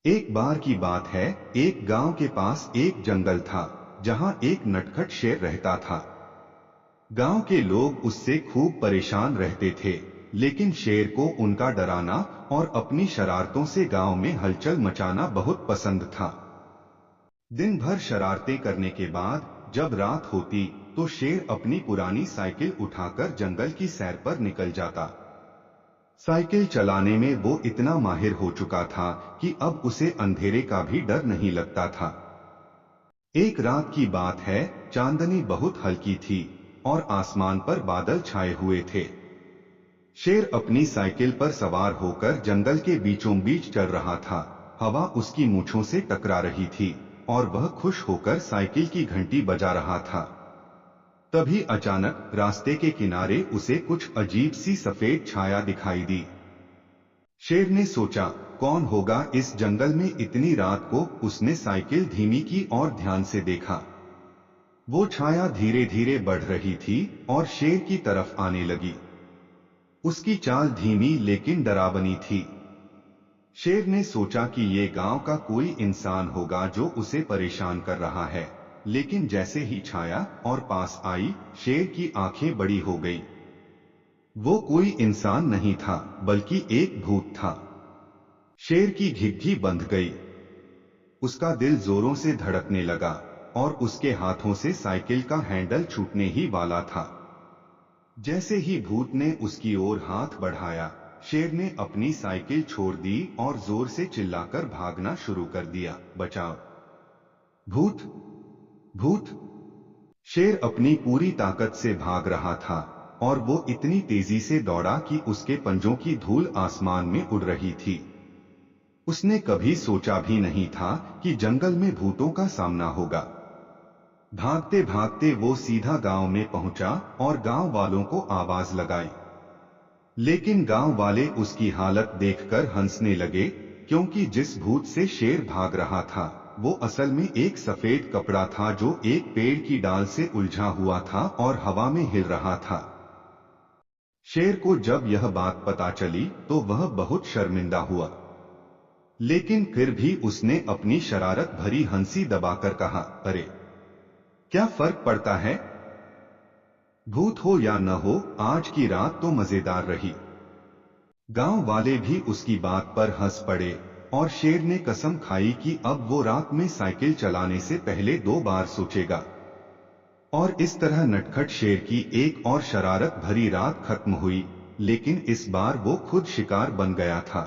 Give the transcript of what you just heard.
एक बार की बात है, एक गांव के पास एक जंगल था जहां एक नटखट शेर रहता था। गांव के लोग उससे खूब परेशान रहते थे, लेकिन शेर को उनका डराना और अपनी शरारतों से गांव में हलचल मचाना बहुत पसंद था। दिन भर शरारतें करने के बाद जब रात होती तो शेर अपनी पुरानी साइकिल उठाकर जंगल की सैर पर निकल जाता। साइकिल चलाने में वो इतना माहिर हो चुका था कि अब उसे अंधेरे का भी डर नहीं लगता था। एक रात की बात है, चांदनी बहुत हल्की थी और आसमान पर बादल छाए हुए थे। शेर अपनी साइकिल पर सवार होकर जंगल के बीचों बीच चल रहा था। हवा उसकी मूंछों से टकरा रही थी और वह खुश होकर साइकिल की घंटी बजा रहा था। तभी अचानक रास्ते के किनारे उसे कुछ अजीब सी सफेद छाया दिखाई दी। शेर ने सोचा, कौन होगा इस जंगल में इतनी रात को। उसने साइकिल धीमी की और ध्यान से देखा। वो छाया धीरे धीरे बढ़ रही थी और शेर की तरफ आने लगी। उसकी चाल धीमी लेकिन डरावनी थी। शेर ने सोचा कि ये गांव का कोई इंसान होगा जो उसे परेशान कर रहा है, लेकिन जैसे ही छाया और पास आई, शेर की आंखें बड़ी हो गई। वो कोई इंसान नहीं था, बल्कि एक भूत था। शेर की घिघी बंध गई। उसका दिल जोरों से धड़कने लगा और उसके हाथों से साइकिल का हैंडल छूटने ही वाला था। जैसे ही भूत ने उसकी ओर हाथ बढ़ाया, शेर ने अपनी साइकिल छोड़ दी और जोर से चिल्लाकर भागना शुरू कर दिया, बचाओ! भूत! भूत! शेर अपनी पूरी ताकत से भाग रहा था और वो इतनी तेजी से दौड़ा कि उसके पंजों की धूल आसमान में उड़ रही थी। उसने कभी सोचा भी नहीं था कि जंगल में भूतों का सामना होगा। भागते भागते वो सीधा गांव में पहुंचा और गांव वालों को आवाज लगाई। लेकिन गांव वाले उसकी हालत देखकर हंसने लगे, क्योंकि जिस भूत से शेर भाग रहा था वो असल में एक सफेद कपड़ा था जो एक पेड़ की डाल से उलझा हुआ था और हवा में हिल रहा था। शेर को जब यह बात पता चली तो वह बहुत शर्मिंदा हुआ, लेकिन फिर भी उसने अपनी शरारत भरी हंसी दबाकर कहा, अरे, क्या फर्क पड़ता है? भूत हो या न हो, आज की रात तो मजेदार रही। गांव वाले भी उसकी बात पर हंस पड़े और शेर ने कसम खाई कि अब वो रात में साइकिल चलाने से पहले 2 बार सोचेगा। और इस तरह नटखट शेर की एक और शरारत भरी रात खत्म हुई, लेकिन इस बार वो खुद शिकार बन गया था।